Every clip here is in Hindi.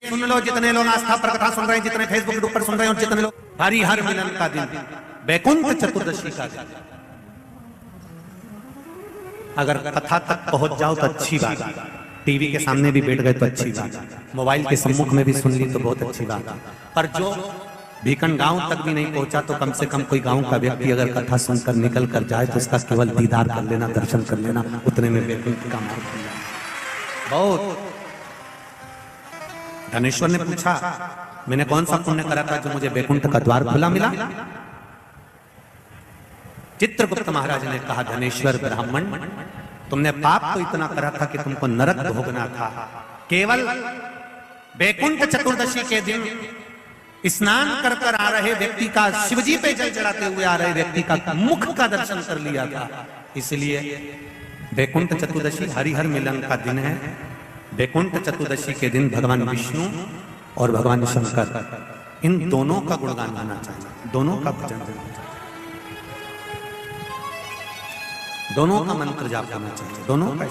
सुन लो जितने लोग आस्था पर कथा सुन रहे हैं, जितने फेसबुक के ऊपर सुन रहे हैं, और जितने लोग हरिहर मिलन का दिन, वैकुंठ चतुर्दशी का दिन, अगर कथा तक पहुंच जाओ तो अच्छी बात, टीवी के सामने भी बैठ गए तो अच्छी बात, मोबाइल के सम्मुख में भी सुन ली तो बहुत अच्छी बात, पर जो भीकन गांव तक भी नहीं पहुंचा तो कम से कम कोई गांव का व्यक्ति अगर कथा सुनकर निकल कर जाए तो उसका केवल दीदार कर लेना, दर्शन कर लेना, उतने में वैकुंठ का मार्ग खुल जाए। बहुत धनेश्वर ने पूछा, मैंने कौन सा पुण्य करा था जो मुझे वैकुंठ का द्वार खुला मिला? चित्रगुप्त महाराज ने कहा, धनेश्वर ब्राह्मण, तुमने पाप तो इतना करा था कि तुमको नरक भोगना था। केवल वैकुंठ चतुर्दशी के दिन स्नान कर कर आ रहे व्यक्ति का, शिवजी पे जल चढ़ाते हुए आ रहे व्यक्ति का मुख का दर्शन कर लिया था। इसलिए वैकुंठ चतुर्दशी हरिहर मिलन का दिन है। वैकुंठ चतुर्दशी के दिन भगवान विष्णु और भगवान शंकर, इन दोनों का गुणगान गाना चाहिए, दोनों का भजन करना चाहिए, दोनों का मंत्र जाप करना चाहिए, दोनों का।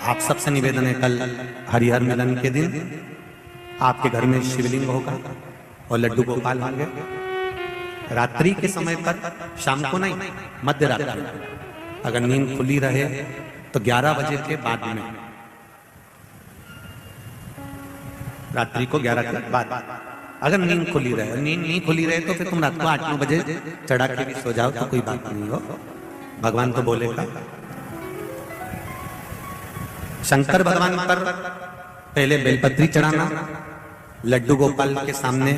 आप सबसे निवेदन है, कल हरिहर मिलन के दिन आपके घर में शिवलिंग होगा और लड्डू गोपाल होंगे। रात्रि के समय पर, शाम को नहीं, मध्य रात्रि, अगर नींद खुली रहे तो 11 बजे के बाद में, रात्रि को 11 के बाद अगर नींद खुली रहे, नींद नहीं खुली रहे तो फिर तुम रात को 8-9 बजे चढ़ा के भी सो जाओ तो कोई बात नहीं हो, भगवान तो बोलेगा। शंकर भगवान पर पहले बेलपत्री चढ़ाना, लड्डू गोपाल के सामने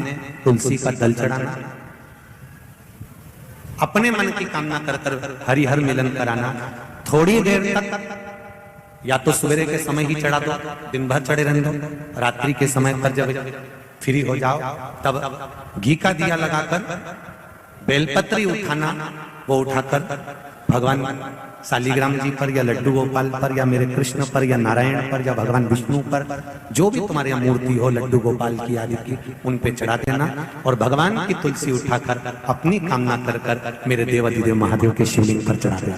तुलसी का दल चढ़ाना, अपने मन की कामना कर कर हरिहर मिलन कराना। थोड़ी देर तक या तो सवेरे के समय ही चढ़ा दो, दिन भर चढ़े रहने दो, रात्रि के समय पर जब फ्री हो जाओ तब घी का दिया लगाकर बेलपत्री उठाना, वो उठाकर भगवान शालिग्राम जी पर या लड्डू गोपाल पर या मेरे कृष्ण पर या नारायण पर या भगवान विष्णु पर, जो भी तुम्हारे यहाँ मूर्ति हो लड्डू गोपाल की आदि की, उन पे चढ़ा देना और भगवान की तुलसी उठाकर अपनी कामना कर कर मेरे देवाधिदेव महादेव के शिवलिंग पर चढ़ा देना।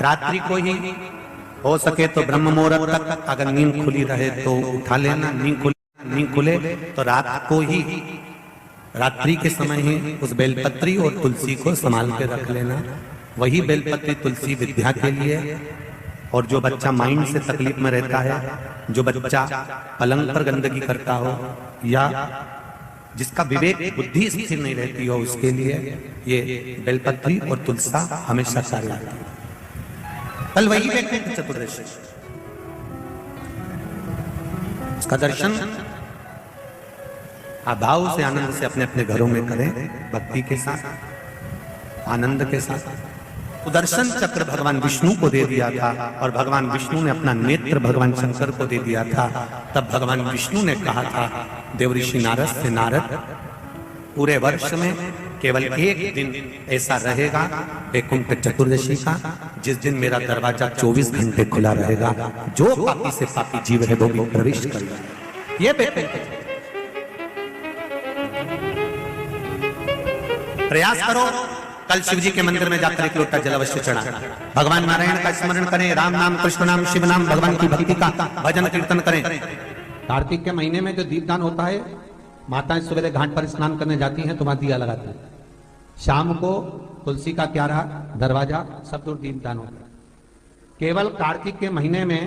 रात्रि को ही हो सके तो ब्रह्म मुहूर्त तक, अगर नींद खुली रहे तो उठा लेना, नींद खुले तो रात को ही, रात्रि के समय ही उस बेलपत्री और तुलसी को संभाल के रख लेना। वही बेलपत्री तुलसी विद्या के लिए, और जो बच्चा माइंड से तकलीफ में रहता है, जो बच्चा पलंग पर गंदगी करता हो या जिसका विवेक बुद्धि स्थिर नहीं रहती हो, उसके लिए ये बेलपत्री और तुलसा हमेशा कार्य आती है। कल वही वैकुंठ चतुर्दशी, उसका दर्शन आप भाव से, आनंद से अपने अपने घरों में करें, भक्ति के साथ, आनंद के साथ। सुदर्शन चक्र भगवान विष्णु को दे दिया था और भगवान विष्णु ने अपना नेत्र भगवान शंकर को दे दिया था। तब भगवान विष्णु ने कहा था देवऋषि नारद से, नारद, पूरे वर्ष में केवल एक दिन ऐसा रहेगा वैकुंठ चतुर्दशी का, जिस दिन मेरा दरवाजा 24 घंटे खुला रहेगा, जो पापी से पापी जीव है वो भी प्रवेश करेगा। ये प्रयास करो, कल शिव जी के मंदिर में जाकर एक लोटा जल अवश्य चढ़ाना, भगवान नारायण का स्मरण करें, राम नाम, कृष्ण नाम, शिव नाम, भगवान की भक्ति का भजन कीर्तन करें। कार्तिक के महीने में जो दीपदान होता है, माताएं सवेरे घाट पर स्नान करने जाती हैं तो वहां दिया लगाती हैं, शाम को तुलसी का क्यारा, दरवाजा, सब दूर दीपदान होता है। केवल कार्तिक के महीने में,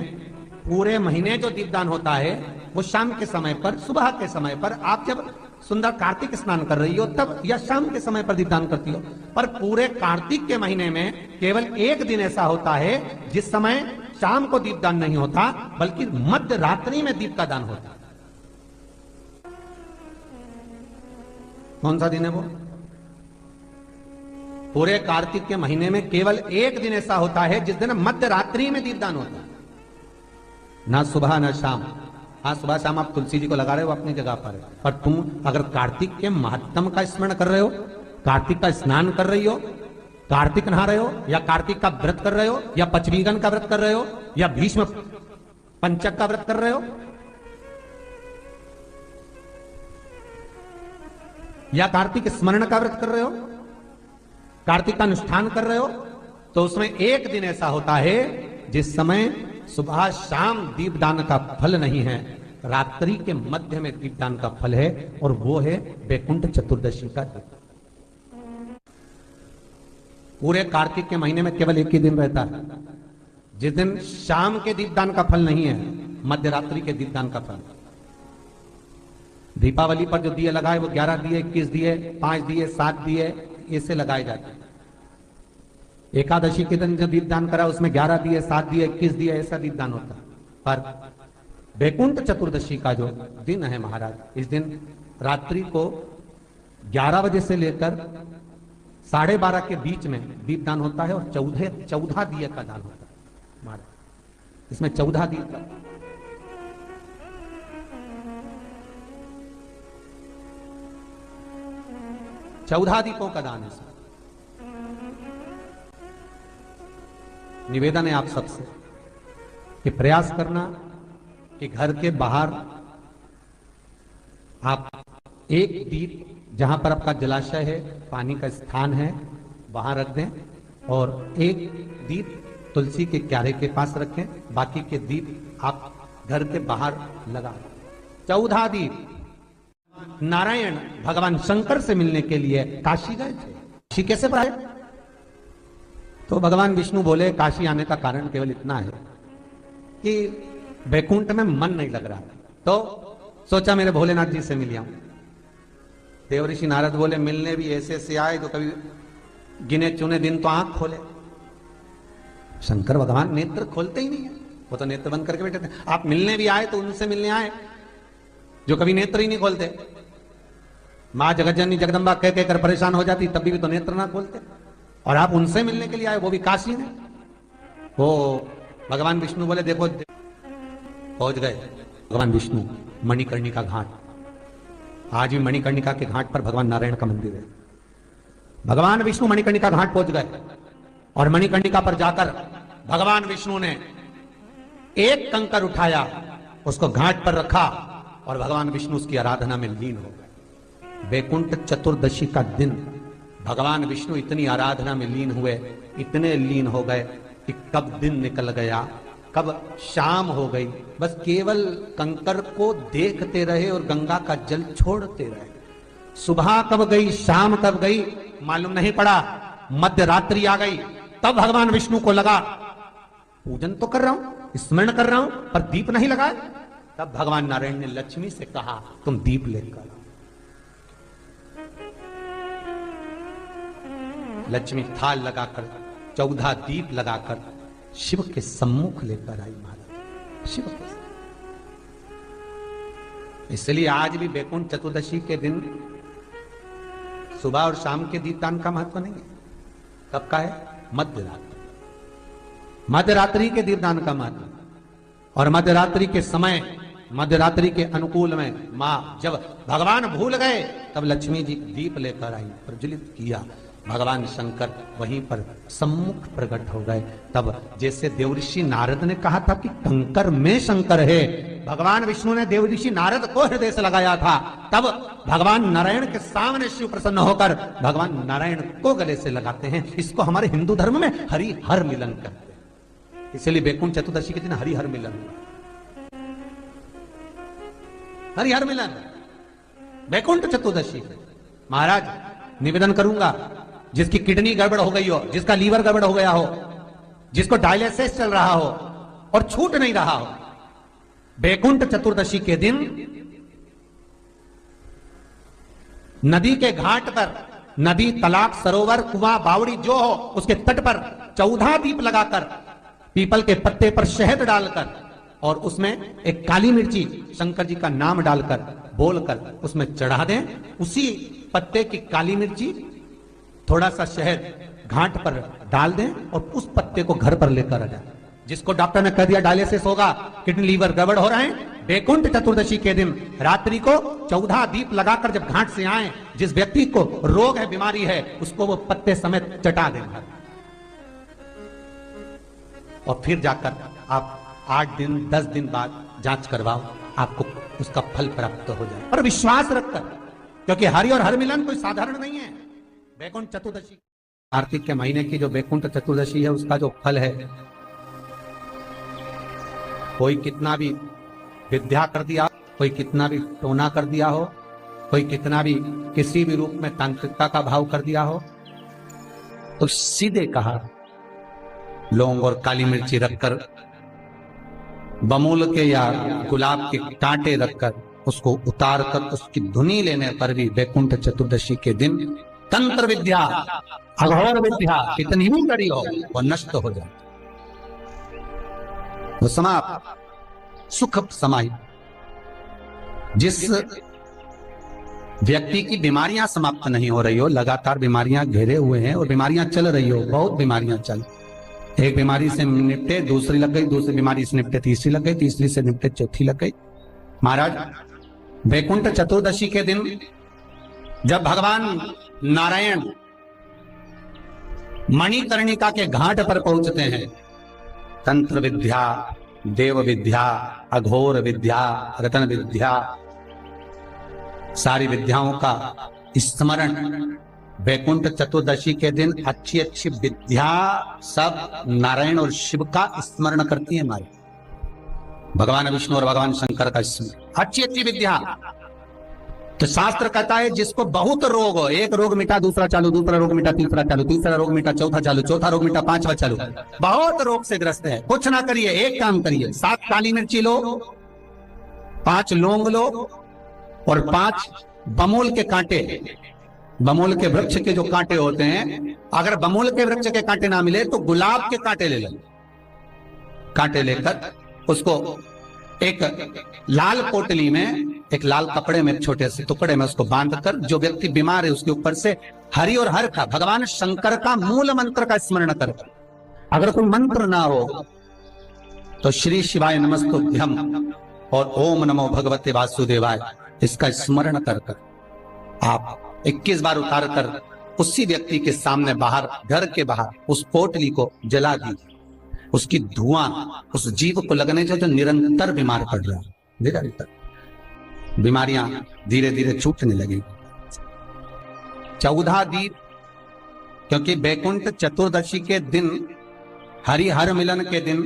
पूरे महीने जो दीपदान होता है वो शाम के समय पर, सुबह के समय पर, आप जब सुंदर कार्तिक स्नान कर रही हो तब, या शाम के समय पर दीपदान करती हो, पर पूरे कार्तिक के महीने में केवल एक दिन ऐसा होता है जिस समय शाम को दीपदान नहीं होता, बल्कि मध्य रात्रि में दीप का दान होता है। कौन सा दिन है वो? पूरे कार्तिक के महीने में केवल एक दिन ऐसा होता है जिस दिन मध्य रात्रि में दीपदान होता है, ना सुबह ना शाम। हाँ, सुबह शाम आप तुलसी जी को लगा रहे हो अपनी जगह पर, पर तुम अगर कार्तिक के महत्व का स्मरण कर रहे हो, कार्तिक का स्नान कर रही हो, कार्तिक नहा रहे हो, या कार्तिक का व्रत कर रहे हो, या पचमीगन का व्रत कर रहे हो, या भीष्म पंचक का व्रत कर रहे हो, या कार्तिक स्मरण का व्रत कर रहे हो, कार्तिक का अनुष्ठान कर रहे हो तो उसमें एक दिन ऐसा होता है जिस समय सुबह शाम दीपदान का फल नहीं है, रात्रि के मध्य में दीपदान का फल है, और वो है वैकुंठ चतुर्दशी का दिन। पूरे कार्तिक के महीने में केवल एक ही दिन रहता है जिस दिन शाम के दीपदान का फल नहीं है, मध्य रात्रि के दीपदान का फल। दीपावली पर जो दिए लगाए वो 11 दिए, 21 दिए, 5 दिए, 7 दिए, ऐसे लगाए जाते हैं। एकादशी के दिन जो दीपदान करा उसमें 11 दिए, 7 दिए, 21 दिए, ऐसा दीपदान होता है। पर वैकुंठ चतुर्दशी का जो दिन है महाराज, इस दिन रात्रि को 11 बजे से लेकर 12:30 के बीच में दीपदान होता है, और 14 दिए का दान होता है महाराज। इसमें 14 दीप का 14 दीपों का दान है। निवेदन है आप सबसे कि प्रयास करना कि घर के बाहर आप एक दीप, जहां पर आपका जलाशय है, पानी का स्थान है, वहां रख दें, और एक दीप तुलसी के क्यारे के पास रखें, बाकी के दीप आप घर के बाहर लगा। 14 दीप। नारायण भगवान शंकर से मिलने के लिए काशी गए थे। काशी कैसे आए? तो भगवान विष्णु बोले काशी आने का कारण केवल इतना है कि वैकुंठ में मन नहीं लग रहा, तो सोचा मेरे भोलेनाथ जी से मिल आऊं। देवऋषि नारद बोले मिलने भी ऐसे से आए तो कभी गिने चुने दिन तो आंख खोले। शंकर भगवान नेत्र खोलते ही नहीं है, वो तो नेत्र बंद करके बैठे थे। आप मिलने भी आए तो उनसे मिलने आए जो कभी नेत्र ही नहीं खोलते। मां जगतजननी जगदंबा कह कहकर परेशान हो जाती, तभी भी तो नेत्र ना खोलते, और आप उनसे मिलने के लिए आए, वो भी काशी में। वो भगवान विष्णु बोले देखो, पहुंच गए भगवान विष्णु मणिकर्णिका घाट। आज भी मणिकर्णिका के घाट पर भगवान नारायण का मंदिर है। भगवान विष्णु मणिकर्णिका घाट पहुंच गए, और मणिकर्णिका पर जाकर भगवान विष्णु ने एक कंकर उठाया, उसको घाट पर रखा, और भगवान विष्णु उसकी आराधना में लीन हो गए। वैकुंठ चतुर्दशी का दिन भगवान विष्णु इतनी आराधना में लीन हुए, इतने लीन हो गए कि कब दिन निकल गया, कब शाम हो गई, बस केवल कंकर को देखते रहे और गंगा का जल छोड़ते रहे। सुबह कब गई, शाम कब गई, मालूम नहीं पड़ा। मध्य रात्रि आ गई, तब भगवान विष्णु को लगा पूजन तो कर रहा हूं, स्मरण कर रहा हूं, पर दीप नहीं लगा। तब भगवान नारायण ने लक्ष्मी से कहा तुम दीप लेकर। लक्ष्मी थाल लगाकर 14 दीप लगाकर शिव के सम्मुख लेकर आई महाराज। शिव के इसलिए आज भी वैकुंठ चतुर्दशी के दिन सुबह और शाम के दीपदान का महत्व नहीं है। कब का है? मध्यरात्रि। मध्यरात्रि के दीपदान का महत्व, और मध्यरात्रि के समय, मध्यरात्रि के अनुकूल में मां जब भगवान भूल गए तब लक्ष्मी जी दीप लेकर आई, प्रज्वलित किया। भगवान शंकर वहीं पर सम्मुख प्रकट हो गए। तब जैसे देवऋषि नारद ने कहा था कि कंकर में शंकर है, भगवान विष्णु ने देवऋषि नारद को हृदय से लगाया था, तब भगवान नारायण के सामने शिव प्रसन्न होकर भगवान नारायण को गले से लगाते हैं। इसको हमारे हिंदू धर्म में हरि हर मिलन कहते हैं। इसलिए वैकुंठ चतुर्दशी के दिन हरि हर मिलन, हरि हर मिलन वैकुंठ चतुर्दशी। महाराज निवेदन करूंगा, जिसकी किडनी गड़बड़ हो गई हो, जिसका लीवर गड़बड़ हो गया हो, जिसको डायलिसिस चल रहा हो और छूट नहीं रहा हो, वैकुंठ चतुर्दशी के दिन नदी के घाट पर, नदी, तालाब, सरोवर, कुआं, बावड़ी जो हो, उसके तट पर 14 दीप लगाकर, पीपल के पत्ते पर शहद डालकर, और उसमें एक काली मिर्ची शंकर जी का नाम डालकर बोलकर उसमें चढ़ा दें। उसी पत्ते की काली मिर्ची, थोड़ा सा शहद घाट पर डाल दें, और उस पत्ते को घर पर लेकर आ जाए। जिसको डॉक्टर ने कह दिया डायलिसिस होगा, किडनी लीवर गड़बड़ हो रहे हैं, वैकुंठ चतुर्दशी के दिन रात्रि को 14 दीप लगाकर जब घाट से आए, जिस व्यक्ति को रोग है, बीमारी है, उसको वो पत्ते समेत चटा दें घर, और फिर जाकर आप 8 दिन 10 दिन बाद जांच करवाओ, आपको उसका फल प्राप्त हो जाए। और विश्वास रखकर, क्योंकि हरि और हर मिलन कोई साधारण नहीं है। वैकुंठ चतुर्दशी कार्तिक के महीने की जो वैकुंठ चतुर्दशी है उसका जो फल है, कोई कितना भी विद्या कर दिया, कोई कितना भी टोना कर दिया हो, कोई कितना भी किसी भी रूप में तांत्रिकता का भाव कर दिया हो, तो सीधे कहा लौंग और काली मिर्ची रखकर, बमूल के या गुलाब के कांटे रखकर उसको उतार कर उसकी धुनी लेने पर भी वैकुंठ चतुर्दशी के दिन तंत्र विद्या, अघोर विद्या कितनी भी कड़ी हो वो नष्ट हो जाए, वो समाप्त, सुख समाई। जिस व्यक्ति की बीमारियां समाप्त नहीं हो रही हो, लगातार बीमारियां घेरे हुए हैं और बीमारियां चल रही हो, बहुत बीमारियां चल, एक बीमारी से निपटे दूसरी लग गई, दूसरी बीमारी से निपटे तीसरी लग गई, तीसरी से निपटे चौथी लग गई। महाराज वैकुंठ चतुर्दशी के दिन जब भगवान नारायण मणिकर्णिका के घाट पर पहुंचते हैं, तंत्र विद्या, देव विद्या, अघोर विद्या, रतन विद्या, सारी विद्याओं का स्मरण वैकुंठ चतुर्दशी के दिन अच्छी अच्छी विद्या सब नारायण और शिव का स्मरण करती है। हमारे भगवान विष्णु और भगवान शंकर का स्मरण, अच्छी अच्छी विद्या। तो शास्त्र कहता है जिसको बहुत रोग हो, एक रोग मिटा दूसरा चालू, दूसरा रोग मिटा तीसरा चालू, तीसरा रोग मिटा चौथा चालू, चौथा रोग मिटा पांचवा चालू, बहुत रोग से ग्रस्त है, कुछ ना करिए, एक काम करिए, 7 काली मिर्ची लो, 5 लौंग लो और 5 बमूल के कांटे, बमूल के वृक्ष के जो कांटे होते हैं, अगर बमूल के वृक्ष के कांटे ना मिले तो गुलाब के कांटे ले लो, कांटे लेकर उसको एक लाल पोटली में, एक लाल कपड़े में, छोटे से टुकड़े में उसको बांधकर, जो व्यक्ति बीमार है उसके ऊपर से हरि और हर का, भगवान शंकर का मूल मंत्र का स्मरण कर, अगर कोई मंत्र ना हो तो श्री शिवाय नमस्तुभ्यम और ओम नमो भगवते वासुदेवाय इसका स्मरण कर कर आप 21 बार उतार कर उसी व्यक्ति के सामने बाहर, घर के बाहर उस पोटली को जला दीजिए। उसकी धुआं उस जीव को लगने से जो निरंतर बीमार पड़ रहा है, निरंतर बीमारियां धीरे धीरे छूटने लगेगी। 14 दीप, क्योंकि वैकुंठ चतुर्दशी के दिन, हरिहर मिलन के दिन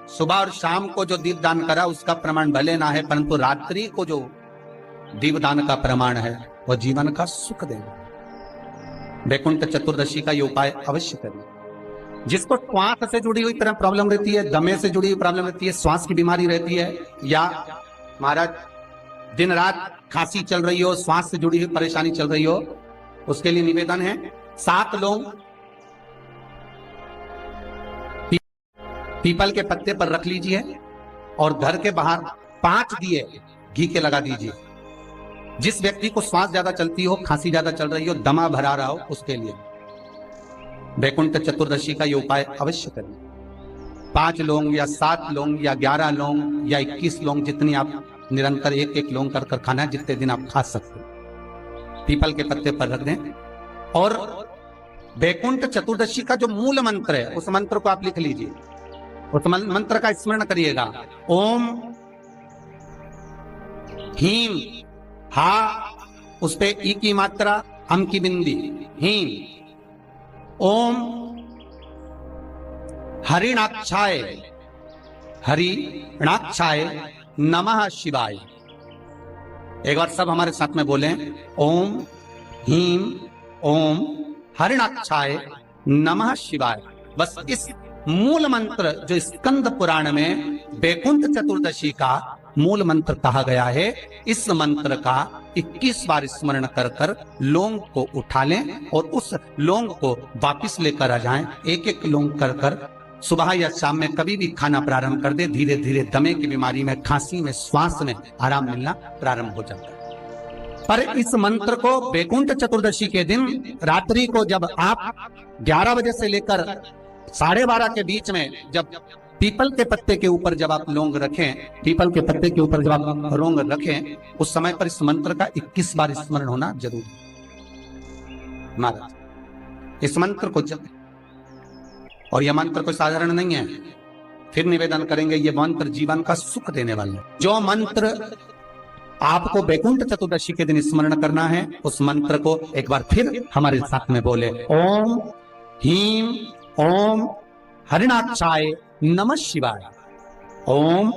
सुबह और शाम को जो दीप दान करा उसका प्रमाण भले ना है, परंतु रात्रि को जो दीप दान का प्रमाण है वह जीवन का सुख देगा। वैकुंठ चतुर्दशी का ये उपाय अवश्य करिए। जिसको श्वास से जुड़ी हुई तरह प्रॉब्लम रहती है, दमे से जुड़ी हुई प्रॉब्लम रहती है, श्वास की बीमारी रहती है, या महाराज दिन रात खांसी चल रही हो, श्वास से जुड़ी हुई परेशानी चल रही हो, उसके लिए निवेदन है 7 लौंग पीपल के पत्ते पर रख लीजिए और घर के बाहर 5 दिए घी के लगा दीजिए। जिस व्यक्ति को श्वास ज्यादा चलती हो, खांसी ज्यादा चल रही हो, दमा भरा रहा हो, उसके लिए वैकुंठ चतुर्दशी का ये उपाय अवश्य करिए। 5 लौंग या 7 लौंग या 11 लौंग या 21 लौंग, जितनी आप निरंतर एक एक लौंग कर खाना है, जितने दिन आप खा सकते हैं, पीपल के पत्ते पर रख दें। और वैकुंठ चतुर्दशी का जो मूल मंत्र है उस मंत्र को आप लिख लीजिए, उस मंत्र का स्मरण करिएगा। ओम हीम, हा उस पे ई की मात्रा, अम की बिंदी, हीम। ओम हरिणाक्षाय, हरिणाक्षाय नमः शिवाय। एक बार सब हमारे साथ में बोलें, ओम हीम ओम हरिणाक्षाय नमः शिवाय। बस इस मूल मंत्र जो स्कंद पुराण में वैकुंठ चतुर्दशी का मूल मंत्र कहा गया है, इस मंत्र का 21 बार स्मरण कर कर लौंग को उठा लें और उस लौंग को वापिस लेकर आ जाएं। एक एक लौंग कर कर सुबह या शाम में कभी भी खाना प्रारंभ कर दे, धीरे धीरे दमे की बीमारी में, खांसी में, श्वास में आराम मिलना प्रारंभ हो जाता है। पर इस मंत्र को वैकुंठ चतुर्दशी के दिन रात्रि को जब आप 11 बजे से लेकर 12:30 के बीच में, जब पीपल के पत्ते के ऊपर जब आप लौंग रखें, पीपल के पत्ते के ऊपर जब आप लौंग रखें, उस समय पर इस मंत्र का 21 बार स्मरण होना जरूरी है। महाराज इस मंत्र को जब, और यह मंत्र कोई साधारण नहीं है, फिर निवेदन करेंगे, यह मंत्र जीवन का सुख देने वाला है। जो मंत्र आपको वैकुंठ चतुर्दशी के दिन स्मरण करना है, उस मंत्र को एक बार फिर हमारे साथ में बोले, ओम ह्रीं ओम हरिणाक्षाय नमः शिवाय। ओम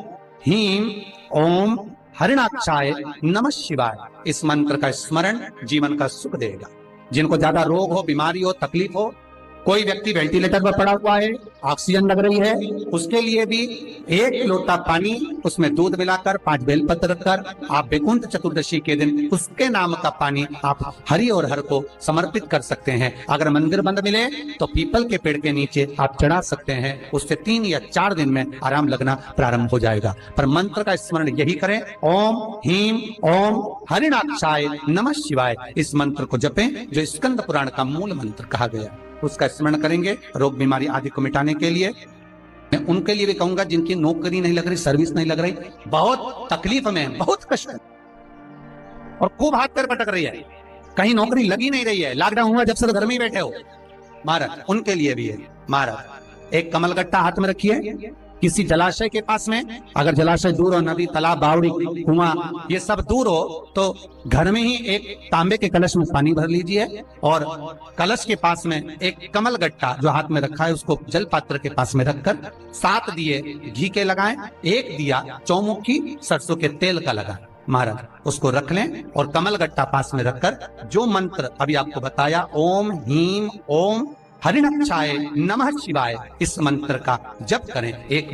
ह्रीं ओम हरिणाक्षाय नमः शिवाय। इस मंत्र का स्मरण जीवन का सुख देगा। जिनको ज्यादा रोग हो, बीमारी हो, तकलीफ हो, कोई व्यक्ति वेंटिलेटर पर पड़ा हुआ है, ऑक्सीजन लग रही है, उसके लिए भी 1 लोटा पानी, उसमें दूध मिलाकर 5 बेलपत्र रखकर आप वैकुंठ चतुर्दशी के दिन उसके नाम का पानी आप हरि और हर को समर्पित कर सकते हैं। अगर मंदिर बंद मिले तो पीपल के पेड़ के नीचे आप चढ़ा सकते हैं। उससे 3 या 4 दिन में आराम लगना प्रारंभ हो जाएगा। पर मंत्र का स्मरण यही करें, ओम ह्रीं ओम हरिणाक्षाय नमः शिवाय। इस मंत्र को जपें जो स्कंद पुराण का मूल मंत्र कहा गया, उसका स्मरण करेंगे रोग बीमारी आदि को मिटाने के लिए। मैं उनके लिए भी कहूंगा जिनकी नौकरी नहीं लग रही, सर्विस नहीं लग रही, बहुत तकलीफ में, बहुत कष्ट है और खूब हाथ पैर पटक रही है, कहीं नौकरी लगी नहीं रही है, लॉकडाउन हुआ जब से घर में ही बैठे हो, महाराज उनके लिए भी है। महाराज एक कमलगट्टा हाथ में रखिए, किसी जलाशय के पास में, अगर जलाशय दूर हो, नदी, तालाब, बावड़ी, कुआं ये सब दूर हो तो घर में ही एक तांबे के कलश में पानी भर लीजिए और कलश के पास में एक कमलगट्टा जो हाथ में रखा है उसको जल पात्र के पास में रखकर 7 दिए घी के लगाएं, 1 दिया चौमुखी सरसों के तेल का लगाएं। महाराज उसको रख लें और कमलगट्टा पास में रखकर जो मंत्र अभी आपको बताया, ओम ह्रीं ओम हरिणाक्षाय नमः शिवाय, इस मंत्र का जप करें। एक